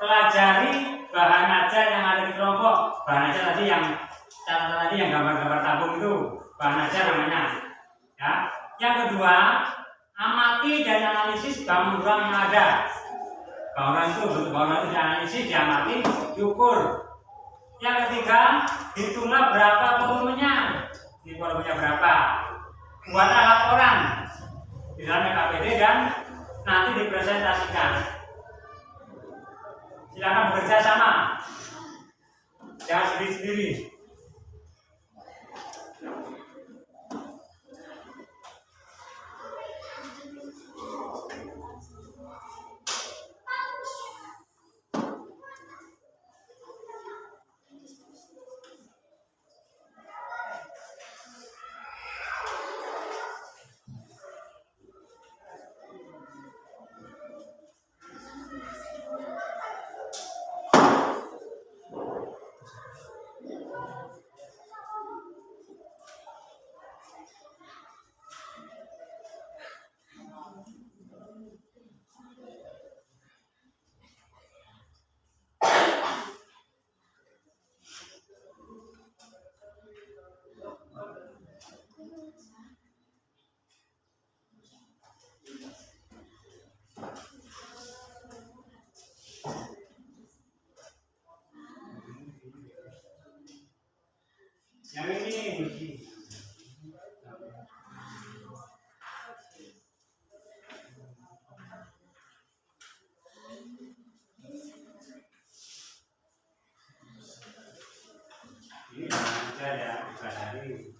Pelajari bahan ajar yang ada di kelompok. Bahan ajar tadi yang catatan tadi yang gambar-gambar tabung itu bahan ajar namanya. Ya. Yang kedua, amati dan analisis bangunan yang ada. Bangunan itu bentuk bangunan itu dianalisis, diamati, diukur. Yang ketiga, hitunglah berapa volumenya. Ini volumenya berapa? Buatlah laporan di dalam KPD dan nanti dipresentasikan. Silakan bekerja sama, jangan sendiri-sendiri. Yang ini aja ya, dipelajari.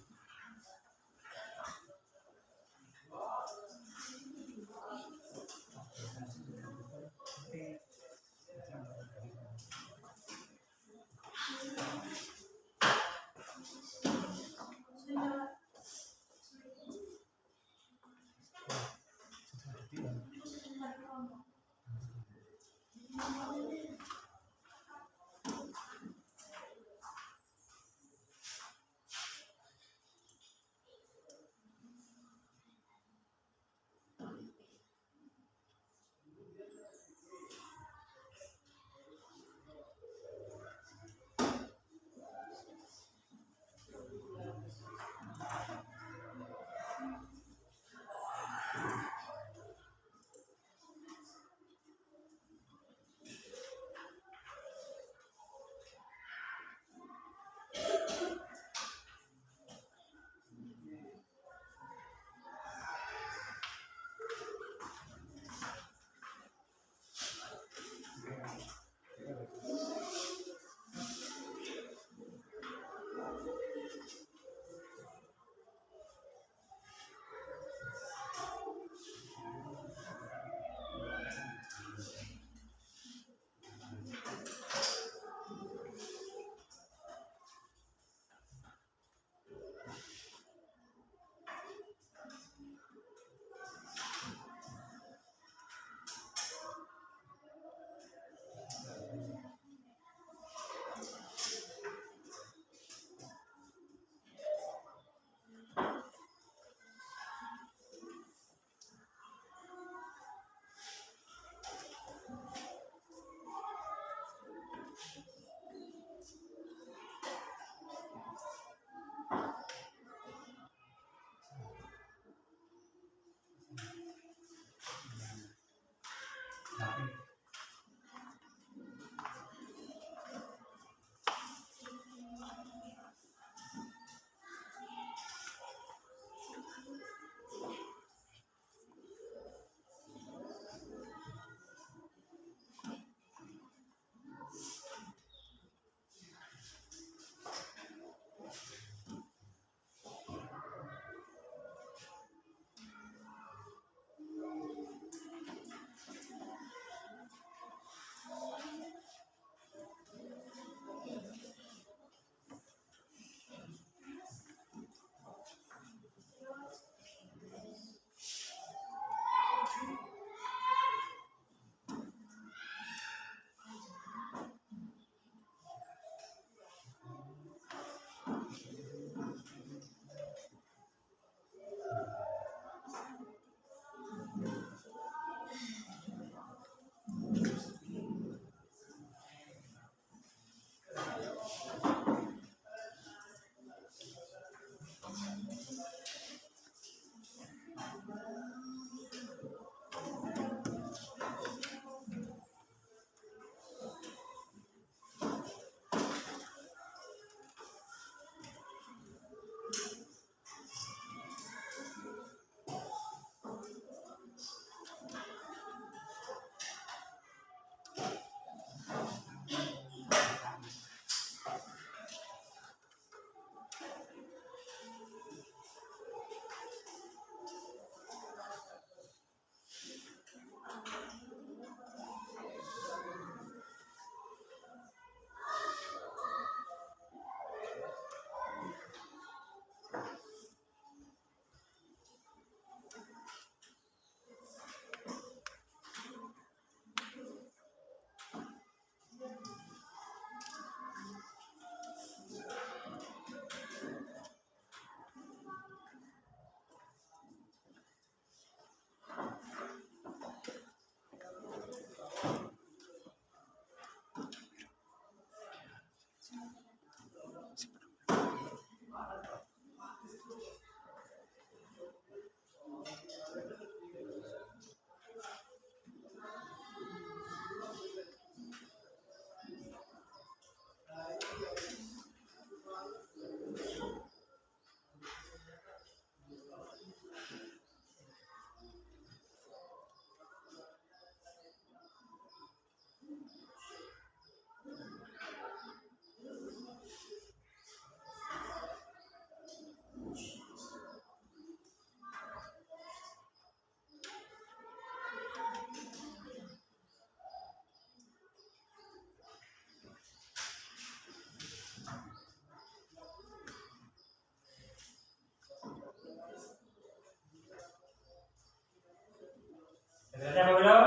Selesai apa belum?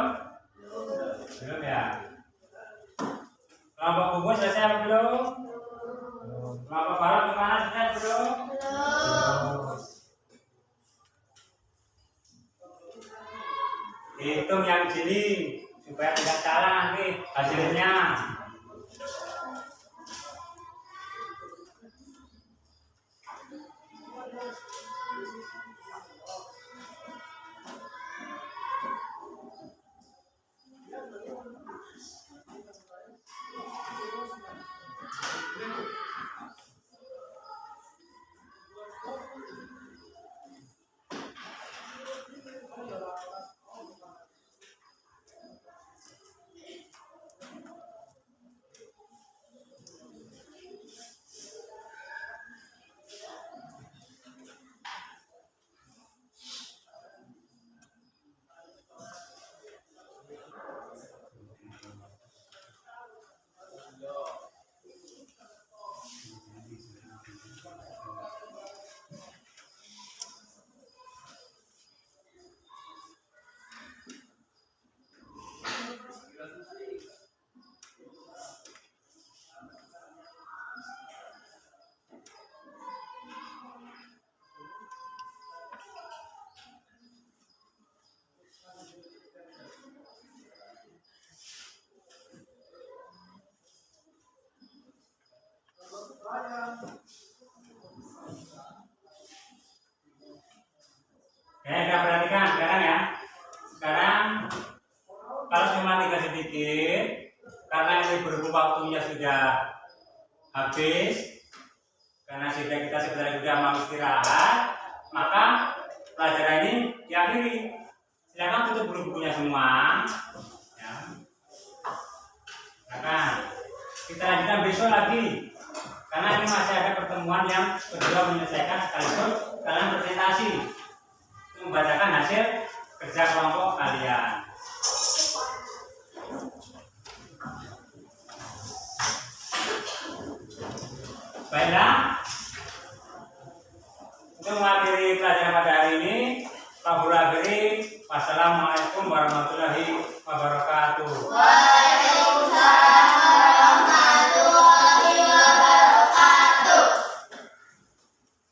Belum ya. Kelompok kubus selesai apa belum? Kelompok barat gimana, selesai belum? Hitung yang sini supaya tidak salah nanti hasilnya. kita sebentar sudah mau istirahat, maka pelajaran ini diakhiri. Silakan tutup buku-bukunya semua. Ya. Silakan. Kita lanjutkan besok lagi. Karena ini masih ada pertemuan yang kedua menyelesaikan sekaligus kalian presentasi membacakan hasil kerja kelompok kalian. Baiklah, untuk mengakhiri pelajaran pada